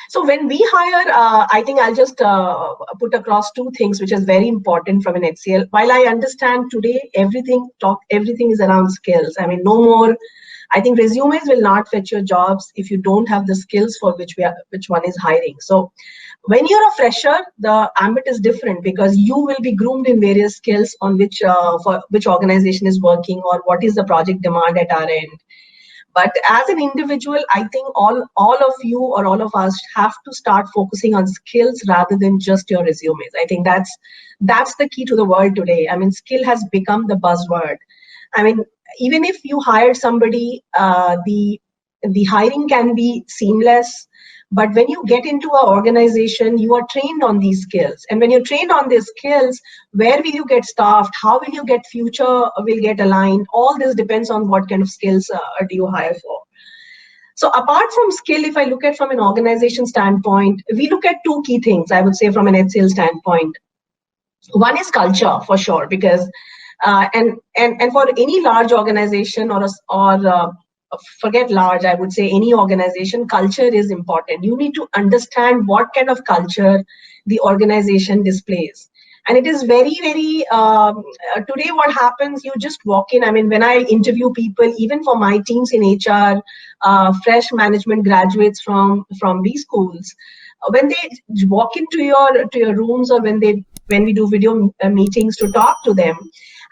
So when we hire, I think I'll just put across two things, which is very important from an HCL. While I understand today everything is around skills. I mean, no more. I think resumes will not fetch your jobs if you don't have the skills for which one is hiring. So when you're a fresher, the ambit is different because you will be groomed in various skills on which for which organization is working or what is the project demand at our end. But as an individual, I think all of you or all of us have to start focusing on skills rather than just your resumes. I think that's the key to the world today. I mean, skill has become the buzzword. I mean, even if you hire somebody, the hiring can be seamless. But when you get into an organization, you are trained on these skills. And when you're trained on these skills, where will you get staffed? How will you get future will get aligned? All this depends on what kind of skills do you hire for. So apart from skill, if I look at from an organization standpoint, we look at two key things, I would say, from an HCL standpoint. One is culture, for sure, because and for any large organization or forget large, I would say any organization, culture is important. You need to understand what kind of culture the organization displays. And it is very, very, today what happens, you just walk in. I mean, when I interview people, even for my teams in HR, fresh management graduates from these schools, when they walk into your rooms or when we do video meetings to talk to them,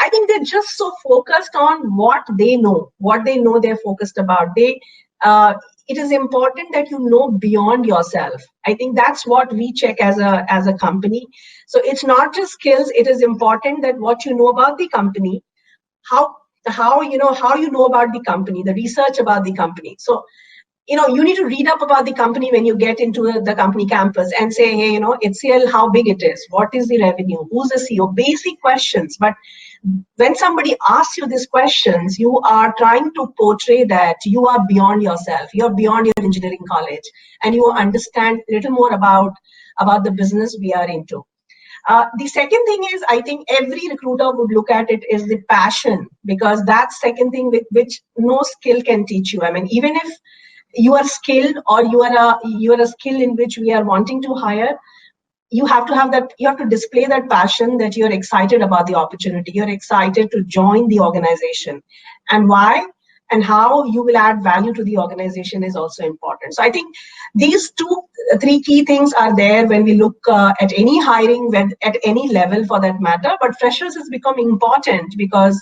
I think they're just so focused on what they know they're focused about. It is important that you know beyond yourself. I think that's what we check as a company. So it's not just skills. It is important that what you know about the company, how you know about the company, the research about the company. So you need to read up about the company when you get into the company campus and say, hey, HCL, how big it is, what is the revenue, who's the CEO, basic questions. But when somebody asks you these questions, you are trying to portray that you are beyond yourself, you're beyond your engineering college, and you understand a little more about the business we are into. The second thing is, I think every recruiter would look at it is the passion, because that's second thing which no skill can teach you. I mean, even if you are skilled or you are a skill in which we are wanting to hire, you have to display that passion, that you're excited about the opportunity, you're excited to join the organization, and why and how you will add value to the organization is also important. So I think these three key things are there when we look at any hiring, at any level for that matter. But freshers has become important because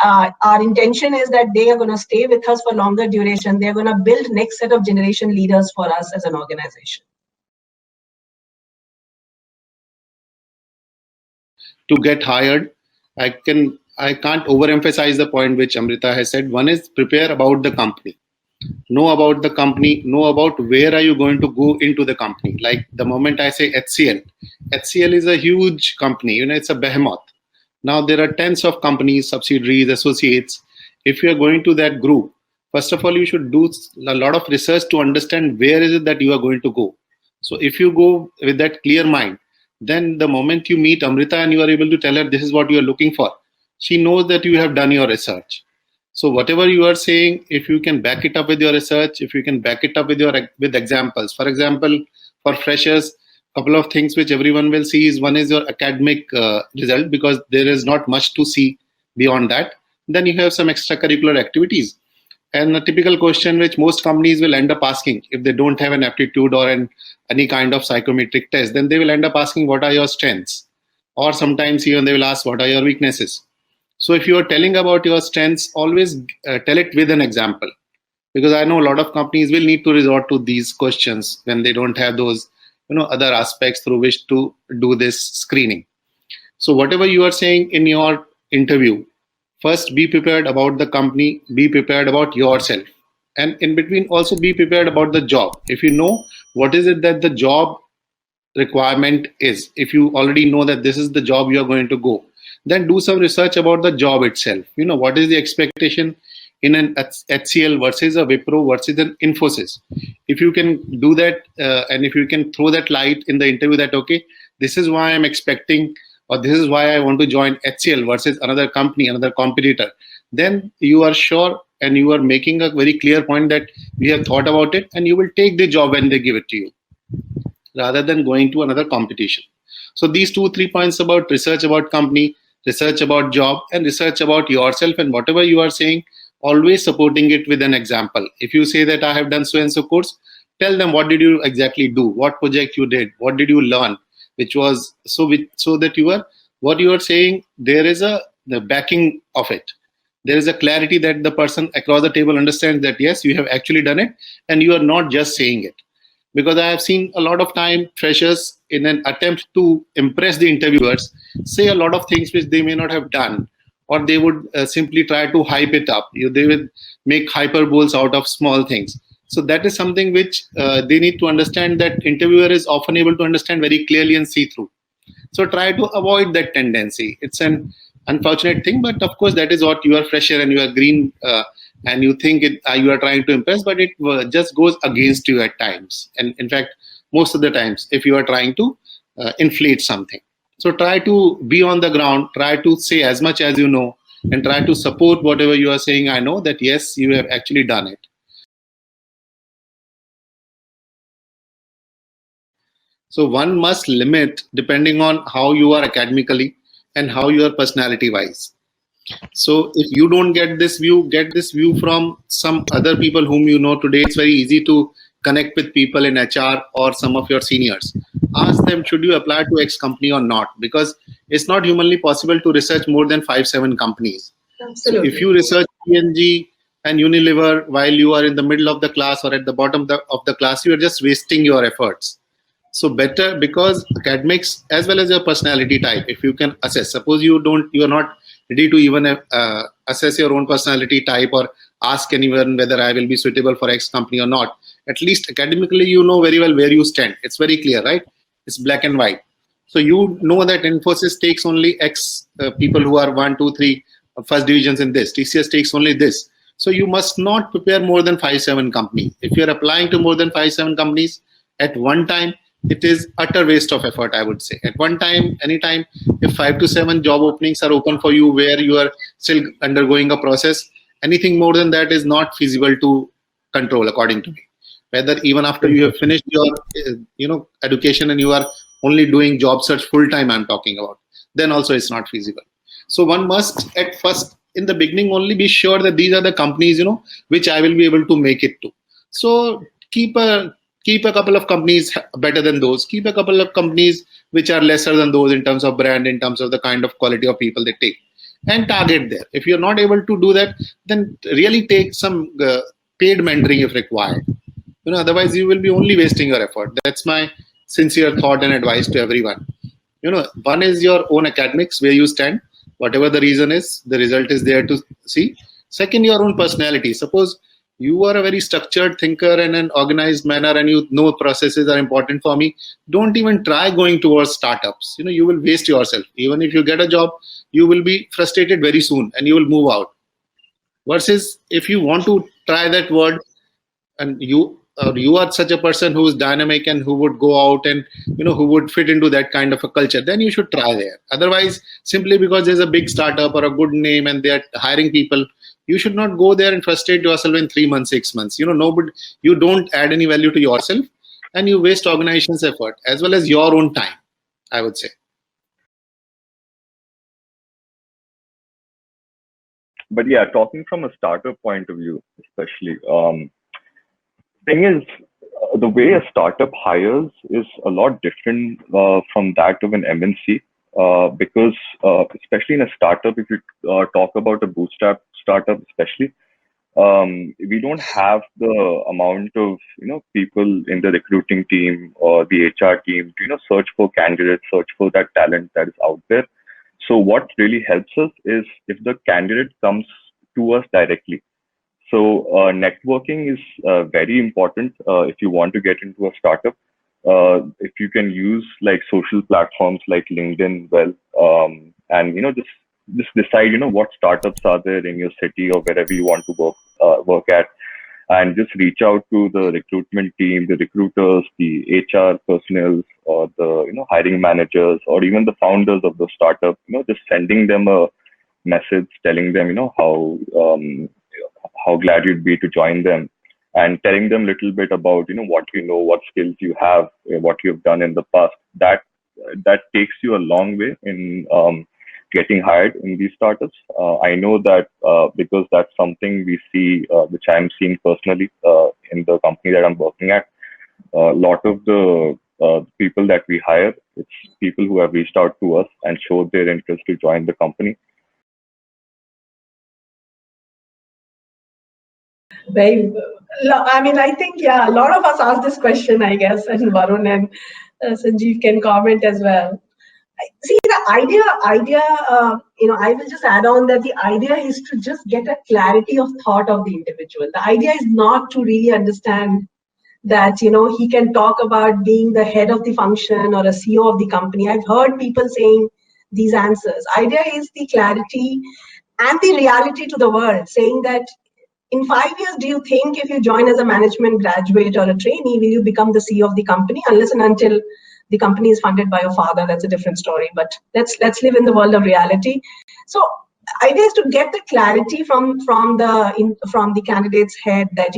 our intention is that they are going to stay with us for longer duration. They're going to build next set of generation leaders for us as an organization. To get hired, I can't overemphasize the point which Amrita has said. One is prepare about the company. Know about the company, know about where are you going to go into the company. Like the moment I say HCL is a huge company, it's a behemoth. Now there are tens of companies, subsidiaries, associates. If you are going to that group, first of all, you should do a lot of research to understand where is it that you are going to go. So if you go with that clear mind, then the moment you meet Amrita and you are able to tell her this is what you are looking for, she knows that you have done your research. So whatever you are saying, if you can back it up with your research, if you can back it up with examples. For example, for freshers, a couple of things which everyone will see is, one is your academic result, because there is not much to see beyond that. Then you have some extracurricular activities. And a typical question which most companies will end up asking, if they don't have an aptitude or any kind of psychometric test, then they will end up asking, what are your strengths? Or sometimes even they will ask, what are your weaknesses? So if you are telling about your strengths, always tell it with an example. Because I know a lot of companies will need to resort to these questions when they don't have those other aspects through which to do this screening. So whatever you are saying in your interview, first be prepared about the company, be prepared about yourself, and in between also be prepared about the job. If you know what is it that the job requirement is, if you already know that this is the job you are going to go, then do some research about the job itself. What is the expectation in an HCL versus a Wipro versus an Infosys. If you can do that and if you can throw that light in the interview that, okay, this is why I'm expecting, or this is why I want to join HCL versus another company, another competitor, then you are sure and you are making a very clear point that we have thought about it and you will take the job when they give it to you. rather than going to another competition. So these 2-3 points about research about company, research about job, and research about yourself, and whatever you are saying, always supporting it with an example. If you say that I have done so and so course, tell them what did you exactly do, what project you did, what did you learn, which was so that you are what you are saying. There is the backing of it. There is a clarity that the person across the table understands that yes, you have actually done it, and you are not just saying it. Because I have seen a lot of time freshers, in an attempt to impress the interviewers, say a lot of things which they may not have done, or they would simply try to hype it up. They will make hyperboles out of small things. So that is something which they need to understand, that interviewer is often able to understand very clearly and see through. So try to avoid that tendency. It's an unfortunate thing, but of course that is what you are fresher and you are green, and you think you are trying to impress, but it just goes against you at times. And in fact, most of the times, if you are trying to inflate something. So try to be on the ground, try to say as much as you know, and try to support whatever you are saying. I know that yes, you have actually done it. So one must limit depending on how you are academically and how you are personality wise. So if you don't get this view from some other people whom you know today. It's very easy to connect with people in HR or some of your seniors. Ask them, should you apply to X company or not? Because it's not humanly possible to research more than 5-7 companies. So if Absolutely. you research PNG and Unilever while you are in the middle of the class or at the bottom of the class, you are just wasting your efforts. So better, because academics as well as your personality type, if you can assess. Suppose you are not ready to even assess your own personality type or ask anyone whether I will be suitable for X company or not. At least academically, you know very well where you stand. It's very clear, right? It's black and white. So you know that Infosys takes only X people who are 1, 2, 3 first divisions in this. TCS takes only this. So you must not prepare more than 5-7 companies. If you're applying to more than 5-7 companies at one time, it is utter waste of effort, I would say. At one time, anytime, if 5 to 7 job openings are open for you where you are still undergoing a process, anything more than that is not feasible to control, according to me. Whether even after you have finished your education and you are only doing job search full time, I'm talking about, then also it's not feasible. So one must at first, in the beginning, only be sure that these are the companies which I will be able to make it to. So keep a couple of companies better than those. Keep a couple of companies which are lesser than those in terms of brand, in terms of the kind of quality of people they take, and target there. If you're not able to do that, then really take some paid mentoring if required. Otherwise you will be only wasting your effort. That's my sincere thought and advice to everyone. One is your own academics, where you stand, whatever the reason is, the result is there to see. Second, your own personality. Suppose you are a very structured thinker in an organized manner, and you know processes are important for me, don't even try going towards startups. You will waste yourself. Even if you get a job, you will be frustrated very soon and you will move out. Versus if you want to try that word, and you are such a person who is dynamic and who would go out and who would fit into that kind of a culture, then you should try there. Otherwise, simply because there's a big startup or a good name and they're hiring people, you should not go there and frustrate yourself in 3 months, 6 months. Nobody, you don't add any value to yourself, and you waste organization's effort as well as your own time, I would say. But yeah, talking from a startup point of view, especially, thing is, the way a startup hires is a lot different from that of an MNC. Because especially in a startup, if you talk about a bootstrap startup, especially, we don't have the amount of people in the recruiting team or the HR team to search for candidates, search for that talent that is out there. So what really helps us is if the candidate comes to us directly. So networking is very important if you want to get into a startup. If you can use like social platforms like LinkedIn, well, and just decide what startups are there in your city or wherever you want to work at, and just reach out to the recruitment team, the recruiters, the HR personnel, or the hiring managers, or even the founders of the startup. Just sending them a message telling them how glad you'd be to join them, and telling them a little bit about, what you know, what skills you have, what you've done in the past. That takes you a long way in getting hired in these startups. I know that because that's something we see, which I'm seeing personally in the company that I'm working at. A lot of the people that we hire, it's people who have reached out to us and showed their interest to join the company. I think, a lot of us ask this question, I guess, and Varun and Sanjeev can comment as well. See, the idea, I will just add on that the idea is to just get a clarity of thought of the individual. The idea is not to really understand that, he can talk about being the head of the function or a CEO of the company. I've heard people saying these answers. Idea is the clarity and the reality to the world, saying that in 5 years, do you think if you join as a management graduate or a trainee, will you become the CEO of the company? Unless and until the company is funded by your father, that's a different story. But let's live in the world of reality. So, idea is to get the clarity from the candidate's head that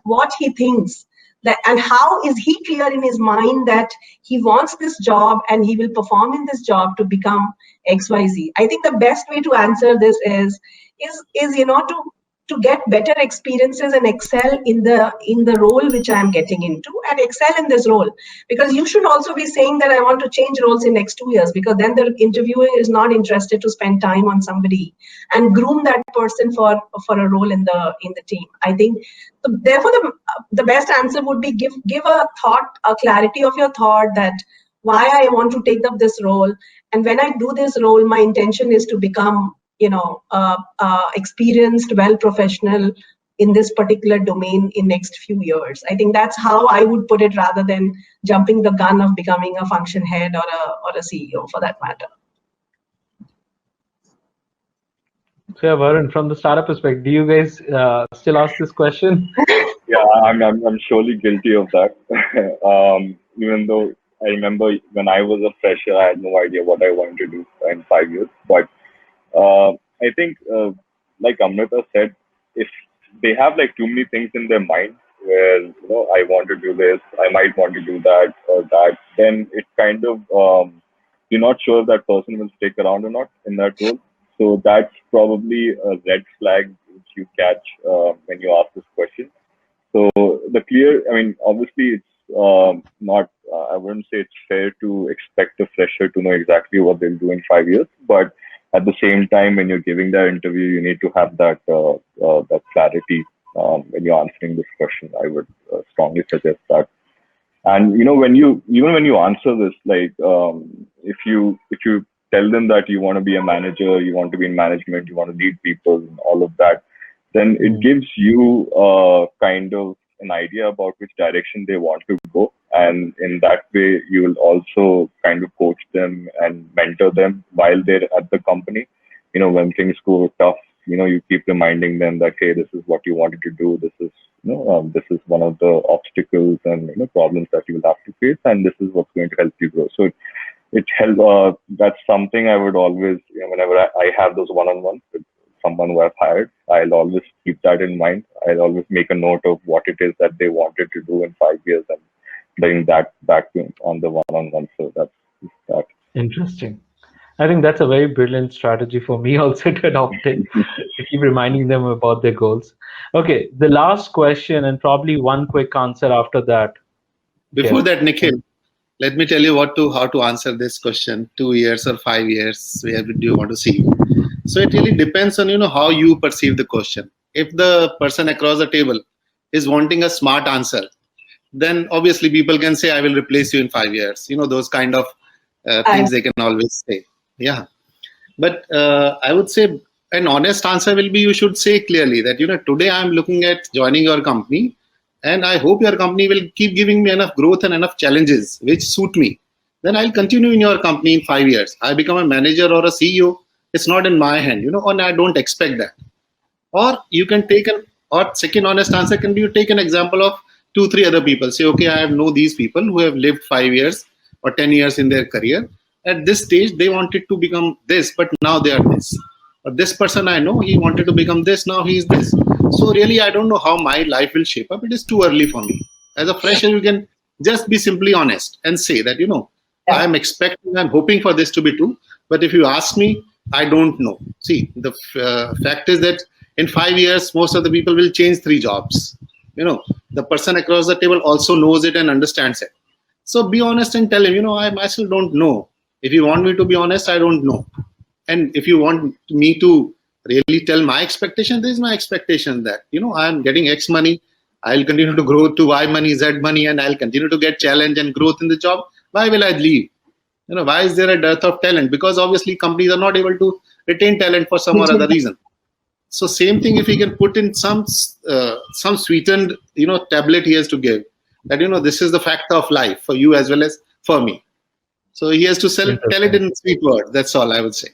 what he thinks, that and how is he clear in his mind that he wants this job and he will perform in this job to become XYZ. I think the best way to answer this is to get better experiences and excel in the role which I am getting into, and excel in this role. Because you should also be saying that I want to change roles in next 2 years, because then the interviewer is not interested to spend time on somebody and groom that person for a role in the team. I think therefore the best answer would be give a clarity of your thought that why I want to take up this role, and when I do this role, my intention is to become experienced, well professional in this particular domain in next few years. I think that's how I would put it, rather than jumping the gun of becoming a function head or a CEO for that matter. So yeah, Varun, from the startup perspective, do you guys still ask this question? Yeah, I'm surely guilty of that. Even though I remember when I was a fresher, I had no idea what I wanted to do in 5 years. But I think, like Amrita said, if they have like too many things in their mind where, I want to do this, I might want to do that or that, then it kind of, you're not sure if that person will stick around or not in that role. So that's probably a red flag which you catch when you ask this question. So obviously it's not, I wouldn't say it's fair to expect a fresher to know exactly what they'll do in 5 years, but at the same time, when you're giving that interview, you need to have that that clarity when you're answering this question. I would strongly suggest that. And when you answer this, like if you tell them that you want to be a manager, you want to be in management, you want to lead people, and all of that, then it gives you kind of an idea about which direction they want to go. And in that way, you will also kind of coach them and mentor them while they're at the company. When things go tough, you keep reminding them that, hey, this is what you wanted to do. This is, this is one of the obstacles and problems that you will have to face, and this is what's going to help you grow. So it helps. That's something I would always, whenever I have those one-on-ones with someone who I've hired, I'll always keep that in mind. I'll always make a note of what it is that they wanted to do in 5 years and bring that back on the one-on-one. So that's that. Interesting. I think that's a very brilliant strategy for me also to adopt it, to keep reminding them about their goals. Okay, the last question, and probably one quick answer after that. Before that, Nikhil, let me tell you how to answer this question. 2 years or 5 years, where do you want to see? So it really depends on how you perceive the question. If the person across the table is wanting a smart answer, then obviously people can say, I will replace you in 5 years. Those kind of things they can always say. Yeah. But I would say an honest answer will be, you should say clearly that, today I'm looking at joining your company, and I hope your company will keep giving me enough growth and enough challenges which suit me. Then I'll continue in your company in 5 years. I become a manager or a CEO. It's not in my hand, and I don't expect that. Or you can take second honest answer can be, you take an example of 2-3 other people. Say, okay, I know these people who have lived 5 years or 10 years in their career. At this stage, they wanted to become this, but now they are this. Or this person I know, he wanted to become this, now he is this. So really, I don't know how my life will shape up. It is too early for me. As a fresher, you can just be simply honest and say that, I'm expecting, I'm hoping for this to be true. But if you ask me, I don't know. See, the fact is that in 5 years, most of the people will change 3 jobs. The person across the table also knows it and understands it. So be honest and tell him, I myself don't know. If you want me to be honest, I don't know. And if you want me to really tell my expectation, this is my expectation that, I'm getting X money. I'll continue to grow to Y money, Z money, and I'll continue to get challenge and growth in the job. Why will I leave? Why is there a dearth of talent? Because obviously companies are not able to retain talent for some or other reason. So same thing, if he can put in some sweetened, tablet he has to give that, this is the fact of life for you as well as for me. So he has to tell it in sweet words. That's all I would say.